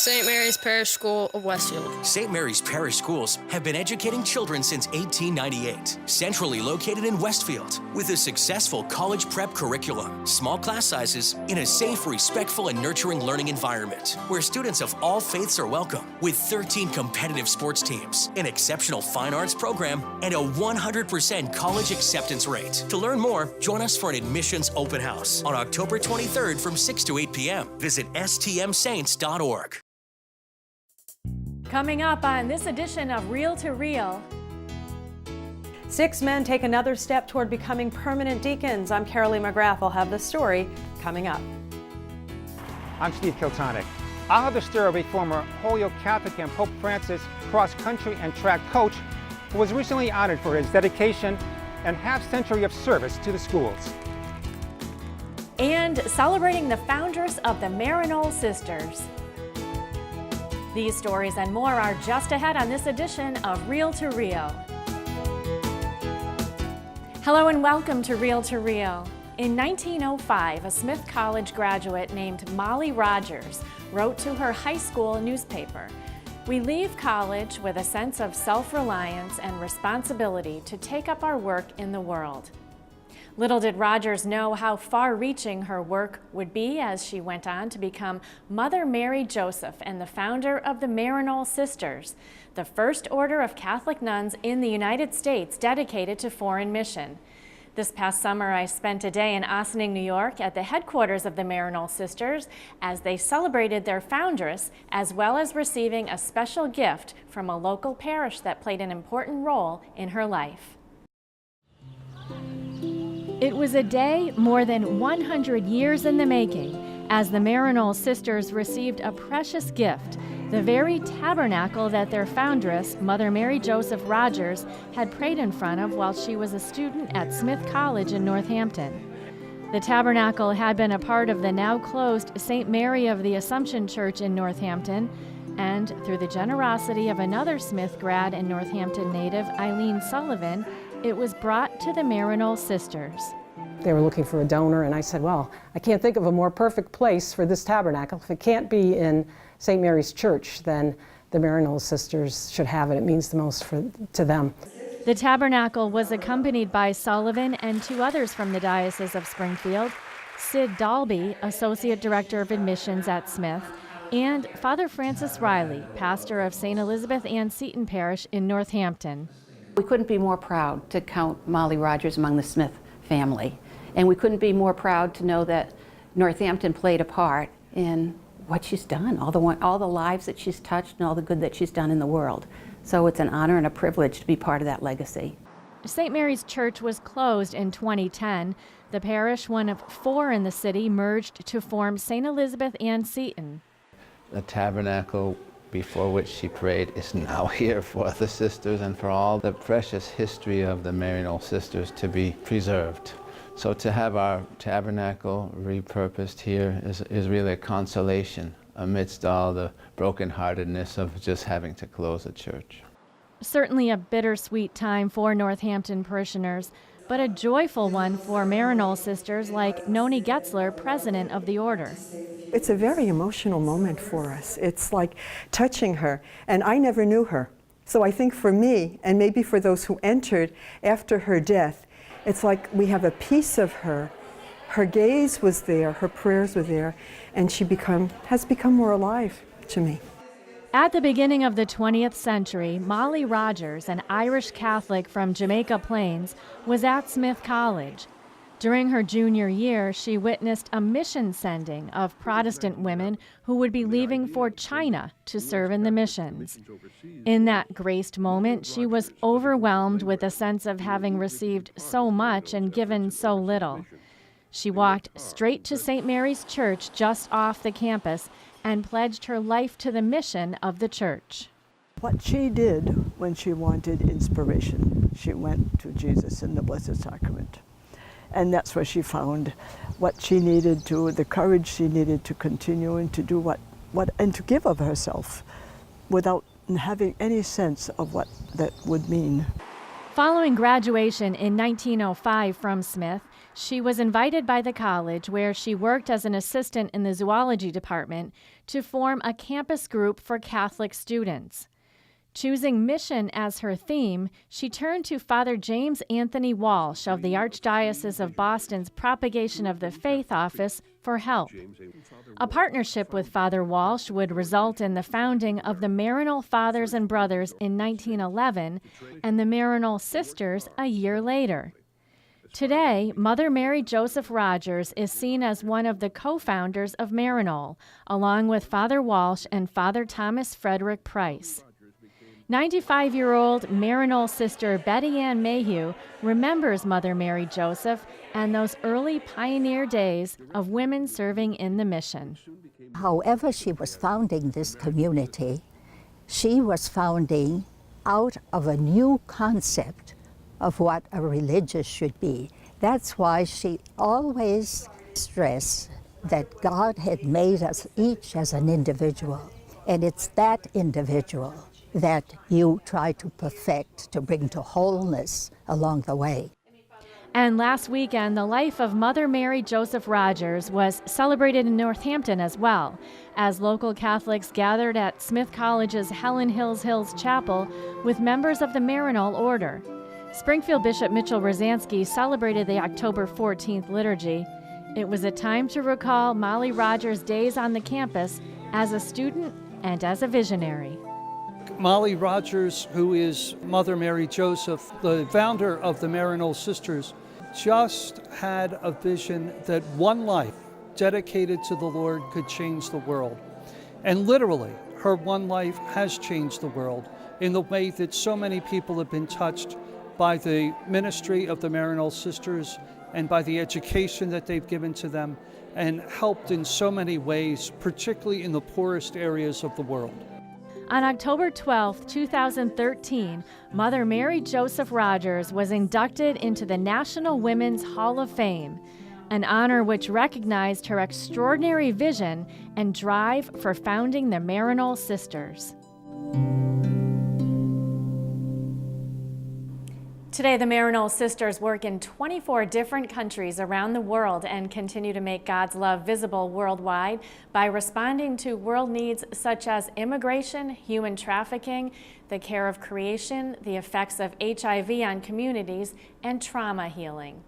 St. Mary's Parish School of Westfield. St. Mary's Parish Schools have been educating children since 1898, centrally located in Westfield, with a successful college prep curriculum, small class sizes, in a safe, respectful, and nurturing learning environment, where students of all faiths are welcome, with 13 competitive sports teams, an exceptional fine arts program, and a 100% college acceptance rate. To learn more, join us for an admissions open house on October 23rd from 6 to 8 p.m. Visit stmsaints.org. Coming up on this edition of Reel to Reel. 6 men take another step toward becoming permanent deacons. I'm Carolee McGrath. I'll have the story coming up. I'm Steve Kiltonic. I'll have the story of a former Holyoke Catholic and Pope Francis cross-country and track coach who was recently honored for his dedication and half-century of service to the schools. And celebrating the foundress of the Maryknoll Sisters. These stories and more are just ahead on this edition of Reel to Reel. Hello and welcome to Reel to Reel. In 1905, a Smith College graduate named Molly Rogers wrote to her high school newspaper, "We leave college with a sense of self-reliance and responsibility to take up our work in the world." Little did Rogers know how far-reaching her work would be as she went on to become Mother Mary Joseph and the founder of the Maryknoll Sisters, the first order of Catholic nuns in the United States dedicated to foreign mission. This past summer, I spent a day in Ossining, New York at the headquarters of the Maryknoll Sisters as they celebrated their foundress, as well as receiving a special gift from a local parish that played an important role in her life. It was a day more than 100 years in the making as the Maryknoll Sisters received a precious gift, the very tabernacle that their foundress, Mother Mary Joseph Rogers, had prayed in front of while she was a student at Smith College in Northampton. The tabernacle had been a part of the now closed St. Mary of the Assumption Church in Northampton, and through the generosity of another Smith grad and Northampton native, Eileen Sullivan, it was brought to the Maryknoll Sisters. They were looking for a donor, and I said, well, I can't think of a more perfect place for this tabernacle. If it can't be in St. Mary's Church, then the Maryknoll Sisters should have it. It means the most to them. The tabernacle was accompanied by Sullivan and 2 others from the Diocese of Springfield, Sid Dalby, Associate Director of Admissions at Smith, and Father Francis Riley, pastor of St. Elizabeth Ann Seton Parish in Northampton. We couldn't be more proud to count Molly Rogers among the Smith family. And we couldn't be more proud to know that Northampton played a part in what she's done, all the lives that she's touched and all the good that she's done in the world. So it's an honor and a privilege to be part of that legacy. St. Mary's Church was closed in 2010. The parish, one of 4 in the city, merged to form St. Elizabeth Ann Seton. The tabernacle before which she prayed is now here for the sisters and for all the precious history of the Maryknoll Sisters to be preserved. So to have our tabernacle repurposed here is really a consolation amidst all the brokenheartedness of just having to close a church. Certainly a bittersweet time for Northampton parishioners, but a joyful one for Maryknoll Sisters like Noni Getzler, president of the order. It's a very emotional moment for us. It's like touching her, and I never knew her. So I think for me, and maybe for those who entered after her death, it's like we have a piece of her. Her gaze was there, her prayers were there, and she has become more alive to me. At the beginning of the 20th century, Molly Rogers, an Irish Catholic from Jamaica Plains, was at Smith College. During her junior year, she witnessed a mission sending of Protestant women who would be leaving for China to serve in the missions. In that graced moment, she was overwhelmed with a sense of having received so much and given so little. She walked straight to St. Mary's Church just off the campus and pledged her life to the mission of the church. What she did when she wanted inspiration, she went to Jesus in the Blessed Sacrament. And that's where she found what she needed to, the courage she needed to continue and to do and to give of herself without having any sense of what that would mean. Following graduation in 1905 from Smith, she was invited by the college, where she worked as an assistant in the zoology department, to form a campus group for Catholic students. Choosing mission as her theme, she turned to Father James Anthony Walsh of the Archdiocese of Boston's Propagation of the Faith Office for help. A partnership with Father Walsh would result in the founding of the Maryknoll Fathers and Brothers in 1911 and the Maryknoll Sisters a year later. Today, Mother Mary Joseph Rogers is seen as one of the co-founders of Maryknoll, along with Father Walsh and Father Thomas Frederick Price. 95-year-old Maryknoll sister Betty Ann Mayhew remembers Mother Mary Joseph and those early pioneer days of women serving in the mission. However she was founding this community, she was founding out of a new concept of what a religious should be. That's why she always stressed that God had made us each as an individual, and it's that individual that you try to perfect, to bring to wholeness along the way. And last weekend, the life of Mother Mary Joseph Rogers was celebrated in Northampton as well, as local Catholics gathered at Smith College's Helen Hills Chapel with members of the Maryknoll Order. Springfield Bishop Mitchell Rosansky celebrated the October 14th liturgy. It was a time to recall Molly Rogers' days on the campus as a student and as a visionary. Molly Rogers, who is Mother Mary Joseph, the founder of the Maryknoll Sisters, just had a vision that one life dedicated to the Lord could change the world. And literally, her one life has changed the world in the way that so many people have been touched by the ministry of the Maryknoll Sisters and by the education that they've given to them, and helped in so many ways, particularly in the poorest areas of the world. On October 12, 2013, Mother Mary Joseph Rogers was inducted into the National Women's Hall of Fame, an honor which recognized her extraordinary vision and drive for founding the Maryknoll Sisters. Today, the Maryknoll Sisters work in 24 different countries around the world and continue to make God's love visible worldwide by responding to world needs such as immigration, human trafficking, the care of creation, the effects of HIV on communities, and trauma healing.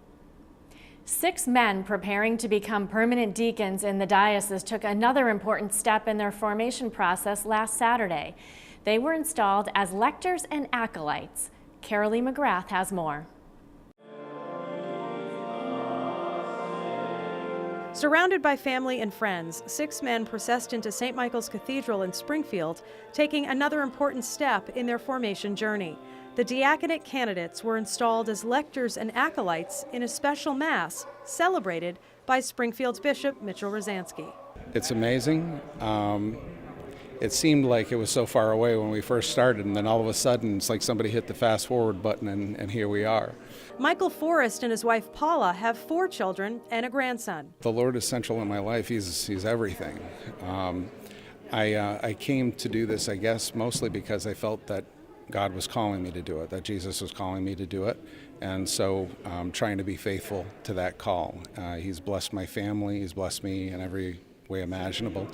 6 men preparing to become permanent deacons in the diocese took another important step in their formation process last Saturday. They were installed as lectors and acolytes. Carolee McGrath has more. Surrounded by family and friends, 6 men processed into St. Michael's Cathedral in Springfield, taking another important step in their formation journey. The diaconate candidates were installed as lectors and acolytes in a special Mass celebrated by Springfield's Bishop Mitchell Rosansky. It's amazing. It seemed like it was so far away when we first started, and then all of a sudden it's like somebody hit the fast forward button and here we are. Michael Forrest and his wife Paula have 4 children and a grandson. The Lord is central in my life. He's everything. I came to do this, I guess, mostly because I felt that God was calling me to do it, that Jesus was calling me to do it, and so I'm trying to be faithful to that call. He's blessed my family, he's blessed me in every way imaginable.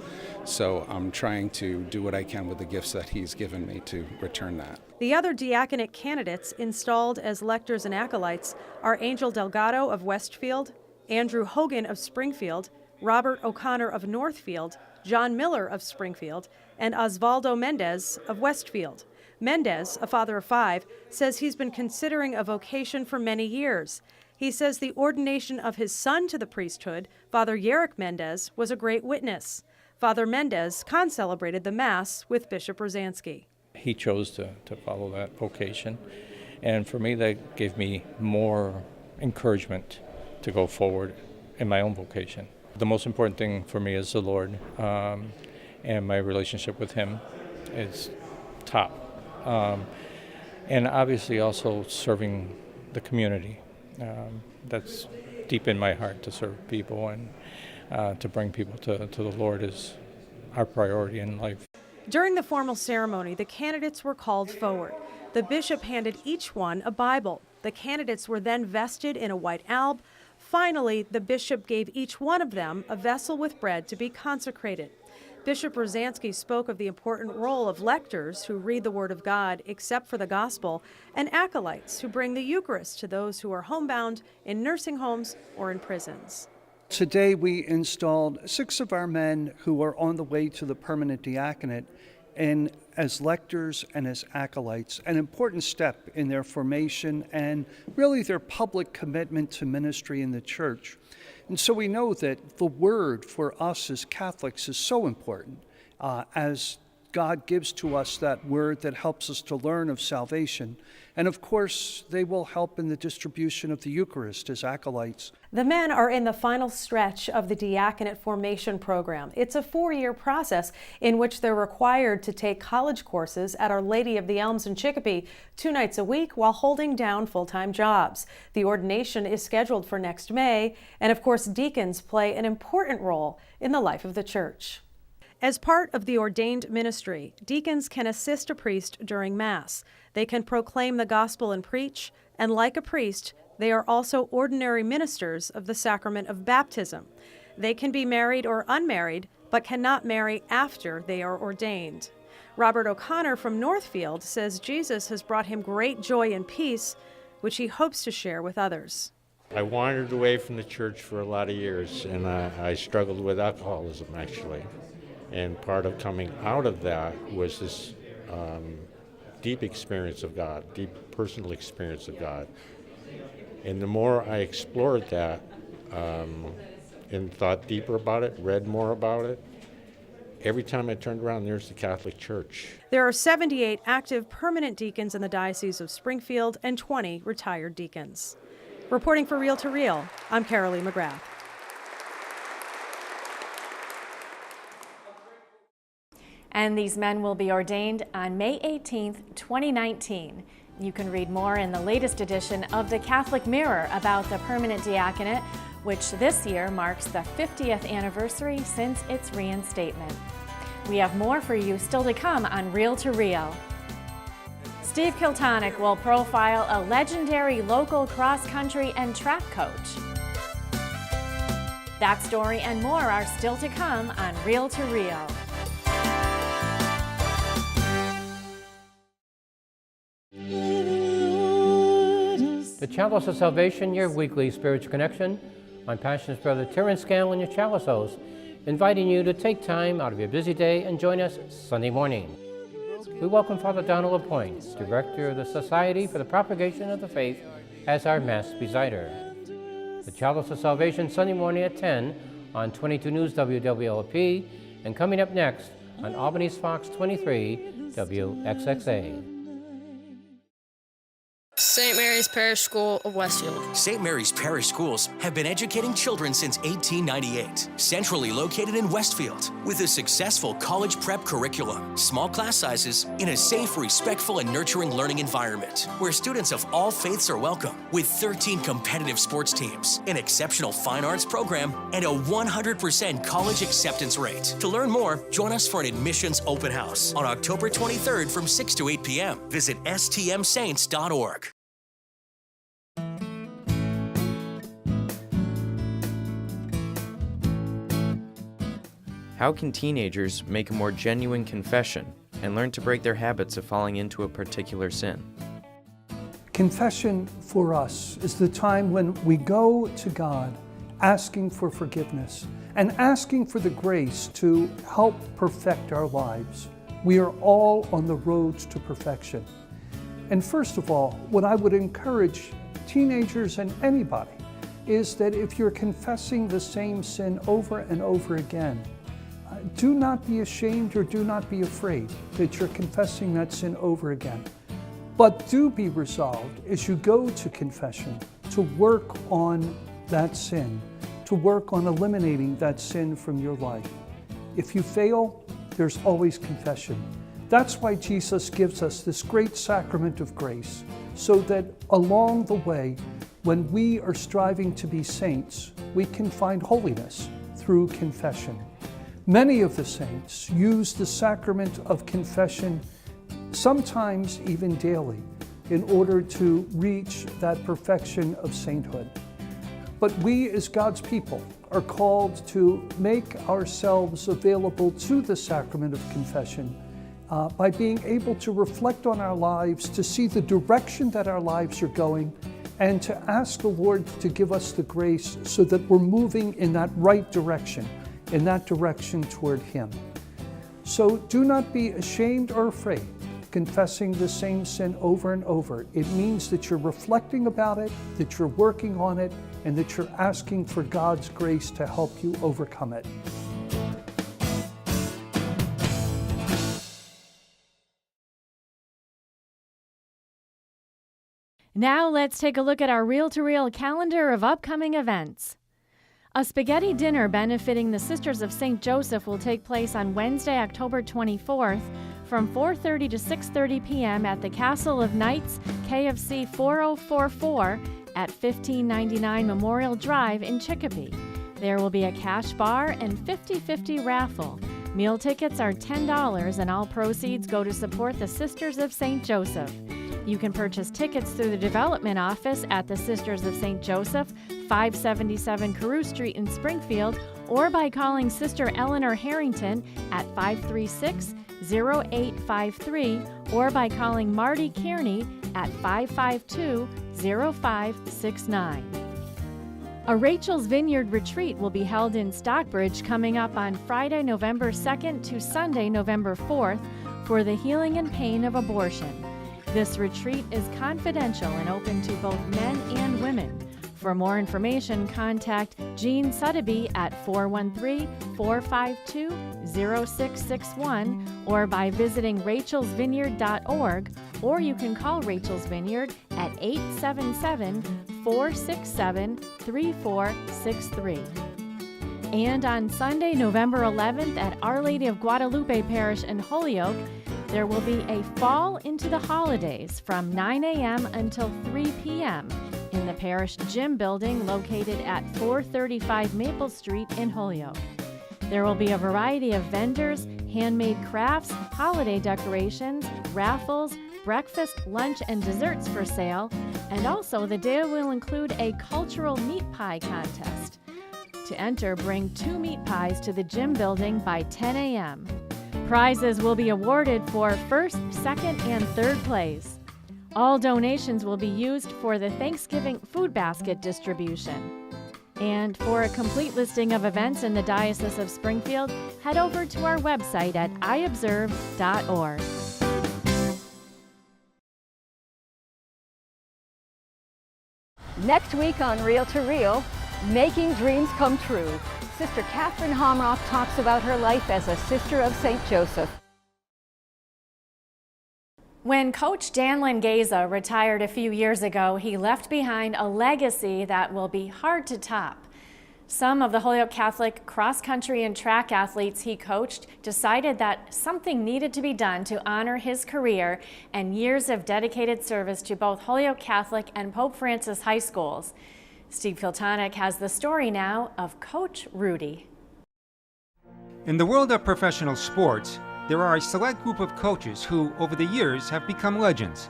So I'm trying to do what I can with the gifts that he's given me to return that. The other diaconate candidates installed as lectors and acolytes are Angel Delgado of Westfield, Andrew Hogan of Springfield, Robert O'Connor of Northfield, John Miller of Springfield, and Osvaldo Mendez of Westfield. Mendez, a father of 5, says he's been considering a vocation for many years. He says the ordination of his son to the priesthood, Father Yerrick Mendez, was a great witness. Father Mendez con-celebrated the Mass with Bishop Rosansky. He chose to follow that vocation, and for me that gave me more encouragement to go forward in my own vocation. The most important thing for me is the Lord, and my relationship with Him is top. And obviously also serving the community. That's deep in my heart, to serve people and to bring people to the Lord is our priority in life. During the formal ceremony, the candidates were called forward. The bishop handed each one a Bible. The candidates were then vested in a white alb. Finally, the bishop gave each one of them a vessel with bread to be consecrated. Bishop Rosansky spoke of the important role of lectors who read the Word of God except for the gospel, and acolytes who bring the Eucharist to those who are homebound in nursing homes or in prisons. Today we installed 6 of our men who are on the way to the permanent diaconate, and as lectors and as acolytes, an important step in their formation and really their public commitment to ministry in the church. And so we know that the word for us as Catholics is so important as God gives to us that word that helps us to learn of salvation. And of course, they will help in the distribution of the Eucharist as acolytes. The men are in the final stretch of the diaconate formation program. It's a 4-year process in which they're required to take college courses at Our Lady of the Elms in Chicopee 2 nights a week while holding down full-time jobs. The ordination is scheduled for next May, and of course, deacons play an important role in the life of the church. As part of the ordained ministry, deacons can assist a priest during Mass. They can proclaim the gospel and preach, and like a priest, they are also ordinary ministers of the sacrament of baptism. They can be married or unmarried, but cannot marry after they are ordained. Robert O'Connor from Northfield says Jesus has brought him great joy and peace, which he hopes to share with others. I wandered away from the church for a lot of years, and I struggled with alcoholism, actually. And part of coming out of that was this deep experience of God, deep personal experience of God. And the more I explored that and thought deeper about it, read more about it, every time I turned around, there's the Catholic Church. There are 78 active permanent deacons in the Diocese of Springfield and 20 retired deacons. Reporting for Reel to Reel, I'm Carolee McGrath. And these men will be ordained on May 18th, 2019. You can read more in the latest edition of the Catholic Mirror about the permanent diaconate, which this year marks the 50th anniversary since its reinstatement. We have more for you still to come on Reel to Reel. Steve Kiltonick will profile a legendary local cross-country and track coach. That story and more are still to come on Reel to Reel. The Chalice of Salvation, your weekly spiritual connection. I'm Passion's brother Terrence Scanlon, your Chalice host, inviting you to take time out of your busy day and join us Sunday morning. We welcome Father Donald LaPointe, Director of the Society for the Propagation of the Faith, as our Mass presider. The Chalice of Salvation, Sunday morning at 10 on 22 News WWLP, and coming up next on Albany's Fox 23 WXXA. St. Mary's Parish School of Westfield. St. Mary's Parish Schools have been educating children since 1898. Centrally located in Westfield, with a successful college prep curriculum, small class sizes, in a safe, respectful, and nurturing learning environment, where students of all faiths are welcome, with 13 competitive sports teams, an exceptional fine arts program, and a 100% college acceptance rate. To learn more, join us for an admissions open house on October 23rd from 6 to 8 p.m. Visit stmsaints.org. How can teenagers make a more genuine confession and learn to break their habits of falling into a particular sin? Confession for us is the time when we go to God asking for forgiveness and asking for the grace to help perfect our lives. We are all on the road to perfection. And first of all, what I would encourage teenagers and anybody is that if you're confessing the same sin over and over again, do not be ashamed or do not be afraid that you're confessing that sin over again. But do be resolved as you go to confession to work on that sin, to work on eliminating that sin from your life. If you fail, there's always confession. That's why Jesus gives us this great sacrament of grace, so that along the way, when we are striving to be saints, we can find holiness through confession. Many of the saints use the sacrament of confession sometimes even daily, in order to reach that perfection of sainthood. But we as God's people are called to make ourselves available to the sacrament of confession by being able to reflect on our lives, to see the direction that our lives are going, and to ask the Lord to give us the grace so that we're moving in that right direction, in that direction toward Him. So do not be ashamed or afraid confessing the same sin over and over. It means that you're reflecting about it, that you're working on it, and that you're asking for God's grace to help you overcome it. Now let's take a look at our reel-to-reel calendar of upcoming events. A spaghetti dinner benefiting the Sisters of St. Joseph will take place on Wednesday, October 24th from 4:30 to 6:30 p.m. at the Castle of Knights, KFC 4044 at 1599 Memorial Drive in Chicopee. There will be a cash bar and 50/50 raffle. Meal tickets are $10 and all proceeds go to support the Sisters of St. Joseph. You can purchase tickets through the development office at the Sisters of St. Joseph, 577 Carew Street in Springfield, or by calling Sister Eleanor Harrington at 536-0853, or by calling Marty Kearney at 552-0569. A Rachel's Vineyard retreat will be held in Stockbridge coming up on Friday, November 2nd to Sunday, November 4th for the healing and pain of abortion. This retreat is confidential and open to both men and women. For more information, contact Jean Suddaby at 413-452-0661 or by visiting rachelsvineyard.org, or you can call Rachel's Vineyard at 877-467-3463. And on Sunday, November 11th at Our Lady of Guadalupe Parish in Holyoke, there will be a Fall into the Holidays from 9 a.m. until 3 p.m. in the parish gym building located at 435 Maple Street in Holyoke. There will be a variety of vendors, handmade crafts, holiday decorations, raffles, breakfast, lunch, and desserts for sale, and also the day will include a cultural meat pie contest. To enter, bring 2 meat pies to the gym building by 10 a.m. Prizes will be awarded for first, second, and third place. All donations will be used for the Thanksgiving food basket distribution. And for a complete listing of events in the Diocese of Springfield, head over to our website at iobserve.org. Next week on Reel to Reel, Making Dreams Come True. Sister Catherine Homrock talks about her life as a Sister of St. Joseph. When Coach Dan Langeza retired a few years ago, he left behind a legacy that will be hard to top. Some of the Holyoke Catholic cross-country and track athletes he coached decided that something needed to be done to honor his career and years of dedicated service to both Holyoke Catholic and Pope Francis high schools. Steve Kiltonic has the story now of Coach Rudy. In the world of professional sports, there are a select group of coaches who, over the years, have become legends.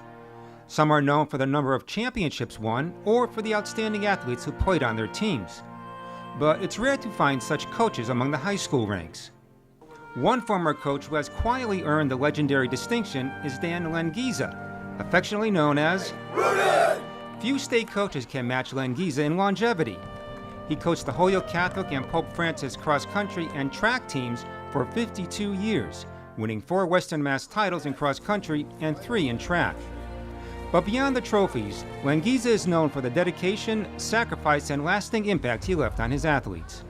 Some are known for the number of championships won or for the outstanding athletes who played on their teams. But it's rare to find such coaches among the high school ranks. One former coach who has quietly earned the legendary distinction is Dan Langeza, affectionately known as Rudy! Few state coaches can match Langeza in longevity. He coached the Holyoke Catholic and Pope Francis cross-country and track teams for 52 years, winning 4 Western Mass titles in cross-country and 3 in track. But beyond the trophies, Langeza is known for the dedication, sacrifice, and lasting impact he left on his athletes.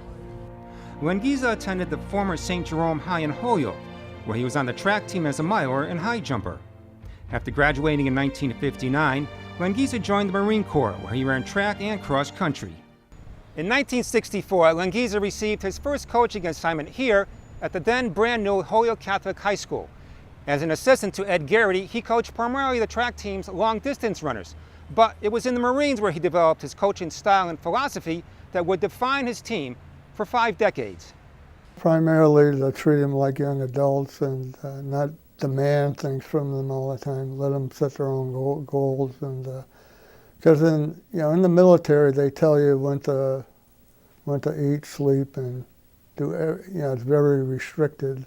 Langeza attended the former St. Jerome High in Holyoke, where he was on the track team as a miler and high jumper. After graduating in 1959, Langeza joined the Marine Corps, where he ran track and cross-country. In 1964, Langeza received his first coaching assignment here at the then brand-new Holyoke Catholic High School. As an assistant to Ed Garrity, he coached primarily the track team's long-distance runners. But it was in the Marines where he developed his coaching style and philosophy that would define his team for 5 decades. Primarily to treat them like young adults and not demand things from them all the time. Let them set their own goals, and because in the military they tell you when to eat, sleep, and do. It's very restricted.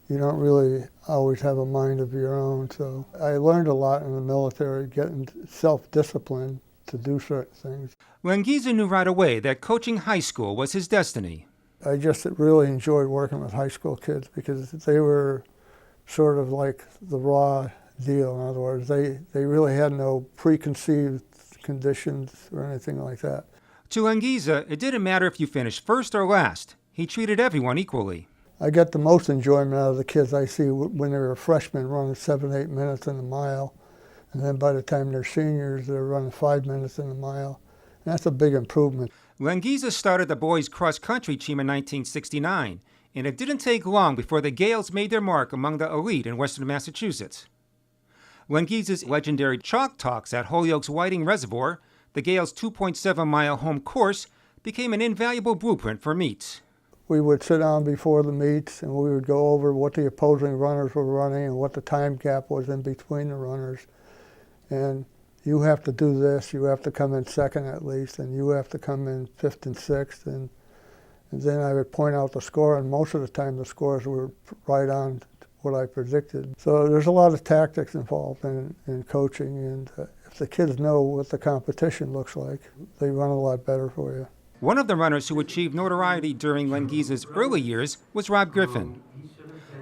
You don't really always have a mind of your own. So I learned a lot in the military, getting self-discipline to do certain things. Langiza knew right away that coaching high school was his destiny. I just really enjoyed working with high school kids because they were sort of like the raw deal. In other words, they really had no preconceived conditions or anything like that. To Langiza, it didn't matter if you finished first or last. He treated everyone equally. I get the most enjoyment out of the kids I see when they're freshmen running 7-8 minutes in a mile. And then by the time they're seniors, they're running 5 minutes in a mile. And that's a big improvement. Langiza started the boys' cross-country team in 1969, and it didn't take long before the Gales made their mark among the elite in western Massachusetts. Langiza's legendary chalk talks at Holyoke's Whiting Reservoir, the Gales' 2.7-mile home course, became an invaluable blueprint for meets. We would sit down before the meets and we would go over what the opposing runners were running and what the time gap was in between the runners. And you have to do this, you have to come in second at least, and you have to come in fifth and sixth. And then I would point out the score, and most of the time the scores were right on what I predicted. So there's a lot of tactics involved in coaching, and if the kids know what the competition looks like, they run a lot better for you. One of the runners who achieved notoriety during Langiza's early years was Rob Griffin.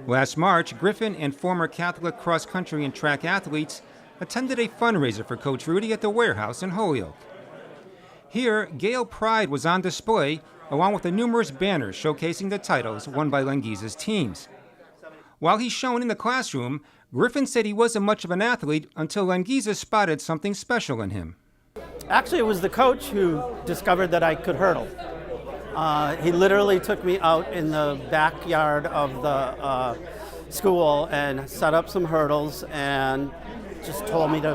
Last March, Griffin and former Catholic cross-country and track athletes attended a fundraiser for Coach Rudy at the Warehouse in Holyoke. Here, Gale pride was on display, along with the numerous banners showcasing the titles won by Langiza's teams. While he's shown in the classroom, Griffin said he wasn't much of an athlete until Langiza spotted something special in him. Actually, it was the coach who discovered that I could hurdle. He literally took me out in the backyard of the school and set up some hurdles and just told me to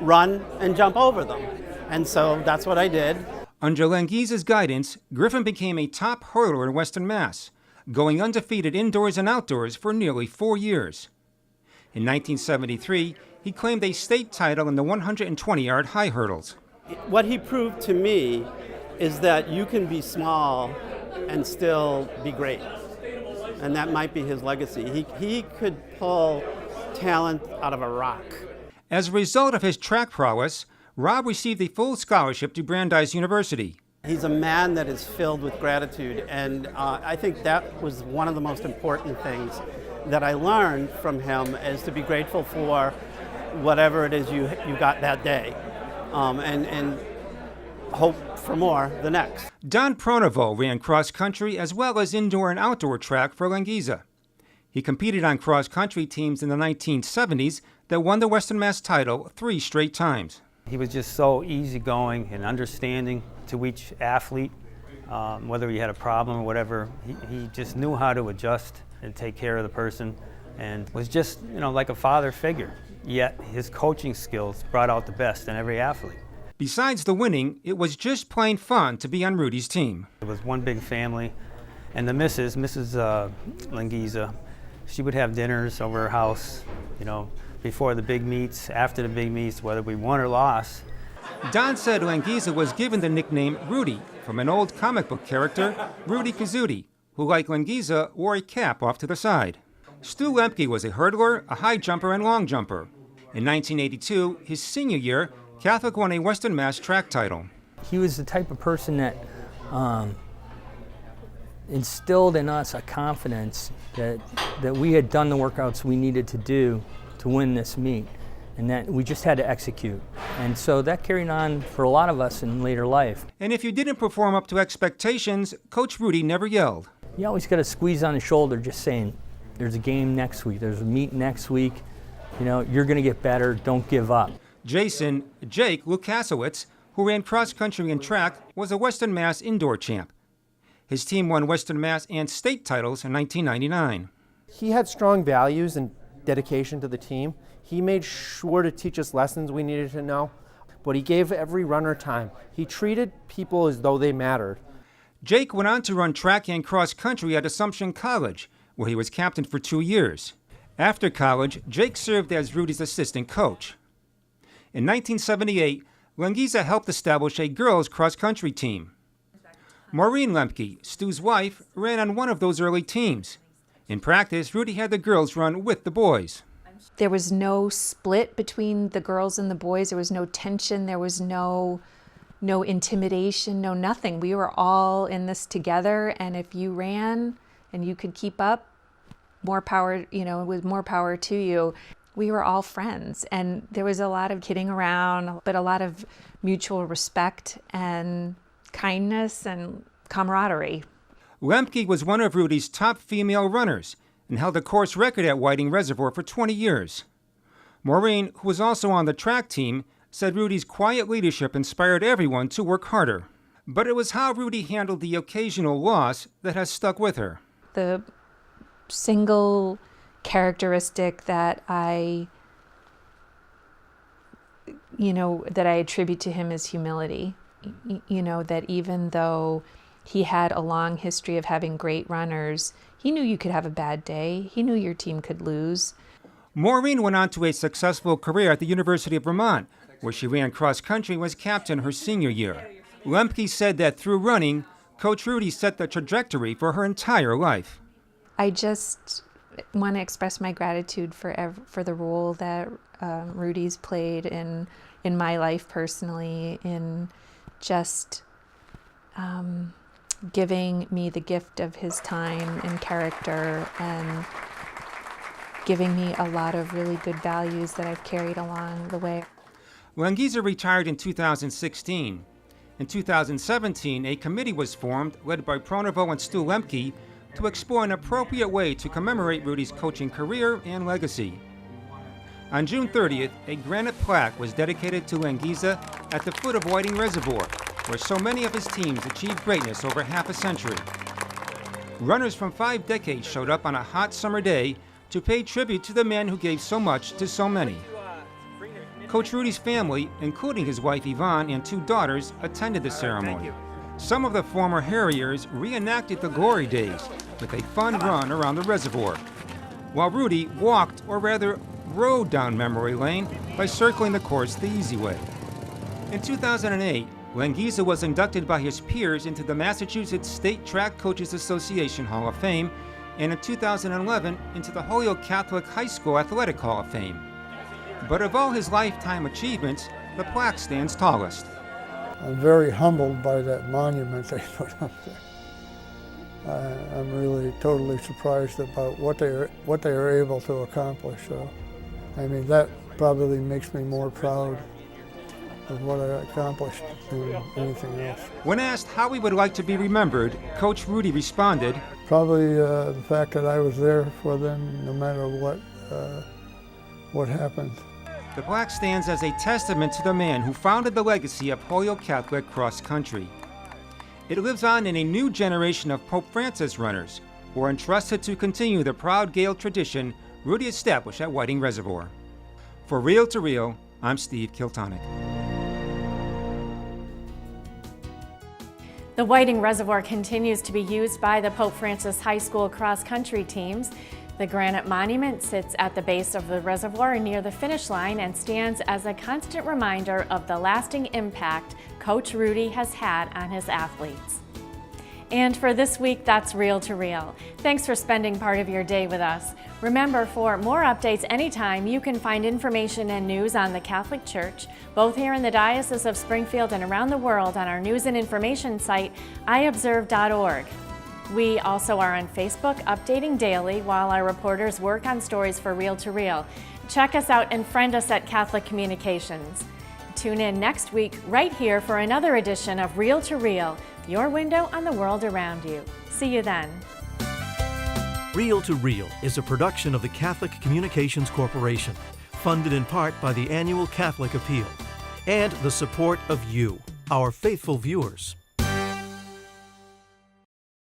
run and jump over them. And so that's what I did. Under Langiza's guidance, Griffin became a top hurdler in Western Mass, going undefeated indoors and outdoors for nearly 4 years. In 1973, he claimed a state title in the 120-yard high hurdles. What he proved to me is that you can be small and still be great. And that might be his legacy. He could pull talent out of a rock. As a result of his track prowess, Rob received a full scholarship to Brandeis University. He's a man that is filled with gratitude, and I think that was one of the most important things that I learned from him, is to be grateful for whatever it is you got that day, and hope for more the next. Don Pronovo ran cross-country as well as indoor and outdoor track for Langiza. He competed on cross-country teams in the 1970s that won the Western Mass title 3 straight times. He was just so easygoing and understanding to each athlete, whether he had a problem or whatever. He just knew how to adjust and take care of the person, and was just, like a father figure. Yet his coaching skills brought out the best in every athlete. Besides the winning, it was just plain fun to be on Rudy's team. It was one big family, and the Mrs. Langiza, she would have dinners over her house, before the big meets, after the big meets, whether we won or lost. Don said Langiza was given the nickname Rudy from an old comic book character, Rudy Kazudi, who, like Langiza, wore a cap off to the side. Stu Lemke was a hurdler, a high jumper, and long jumper. In 1982, his senior year, Catholic won a Western Mass track title. He was the type of person that instilled in us a confidence that we had done the workouts we needed to do to win this meet, and that we just had to execute. And so that carried on for a lot of us in later life. And if you didn't perform up to expectations, Coach Rudy never yelled. You always got a squeeze on the shoulder just saying, there's a game next week, there's a meet next week, you're going to get better, don't give up. Jake Lukasiewicz, who ran cross-country and track, was a Western Mass indoor champ. His team won Western Mass and state titles in 1999. He had strong values and dedication to the team. He made sure to teach us lessons we needed to know, but he gave every runner time. He treated people as though they mattered. Jake went on to run track and cross-country at Assumption College, where he was captain for 2 years. After college, Jake served as Rudy's assistant coach. In 1978, Lengiza helped establish a girls' cross-country team. Maureen Lemke, Stu's wife, ran on one of those early teams. In practice, Rudy had the girls run with the boys. There was no split between the girls and the boys. There was no tension. There was no intimidation, no nothing. We were all in this together, and if you ran and you could keep up, more power, with more power to you. We were all friends, and there was a lot of kidding around, but a lot of mutual respect and kindness and camaraderie. Lemke was one of Rudy's top female runners and held a course record at Whiting Reservoir for 20 years. Maureen, who was also on the track team, said Rudy's quiet leadership inspired everyone to work harder. But it was how Rudy handled the occasional loss that has stuck with her. The single characteristic that I attribute to him is humility. That even though he had a long history of having great runners, he knew you could have a bad day. He knew your team could lose. Maureen went on to a successful career at the University of Vermont, where she ran cross-country and was captain her senior year. Lemke said that through running, Coach Rudy set the trajectory for her entire life. I just want to express my gratitude for the role that Rudy's played in my life personally, in just giving me the gift of his time and character, and giving me a lot of really good values that I've carried along the way. Lengiza retired in 2016. In 2017, a committee was formed, led by Pronovo and Stu Lemke, to explore an appropriate way to commemorate Rudy's coaching career and legacy. On June 30th, a granite plaque was dedicated to Lengiza at the foot of Whiting Reservoir, where so many of his teams achieved greatness over half a century. Runners from 5 decades showed up on a hot summer day to pay tribute to the man who gave so much to so many. Coach Rudy's family, including his wife Yvonne and 2 daughters, attended the ceremony. Some of the former Harriers reenacted the glory days with a fun run around the reservoir, while Rudy walked, or rather rode, down memory lane by circling the course the easy way. In 2008, Lengiza was inducted by his peers into the Massachusetts State Track Coaches Association Hall of Fame, and in 2011 into the Holyoke Catholic High School Athletic Hall of Fame. But of all his lifetime achievements, the plaque stands tallest. I'm very humbled by that monument they put up there. I'm really totally surprised about what they are able to accomplish. So, I mean, that probably makes me more proud of what I accomplished than anything else. When asked how he would like to be remembered, Coach Rudy responded, "Probably the fact that I was there for them, no matter what happened." The plaque stands as a testament to the man who founded the legacy of Holyoke Catholic cross country. It lives on in a new generation of Pope Francis runners, who are entrusted to continue the proud Gael tradition Rudy established at Whiting Reservoir. For Reel to Reel, I'm Steve Kiltonick. The Whiting Reservoir continues to be used by the Pope Francis High School cross-country teams. The granite monument sits at the base of the reservoir near the finish line and stands as a constant reminder of the lasting impact Coach Rudy has had on his athletes. And for this week, that's Reel to Reel. Thanks for spending part of your day with us. Remember, for more updates anytime, you can find information and news on the Catholic Church, both here in the Diocese of Springfield and around the world, on our news and information site, iobserve.org. We also are on Facebook, updating daily while our reporters work on stories for Reel to Reel. Check us out and friend us at Catholic Communications. Tune in next week right here for another edition of Reel to Reel, your window on the world around you. See you then. Reel to Reel is a production of the Catholic Communications Corporation, funded in part by the annual Catholic Appeal, and the support of you, our faithful viewers.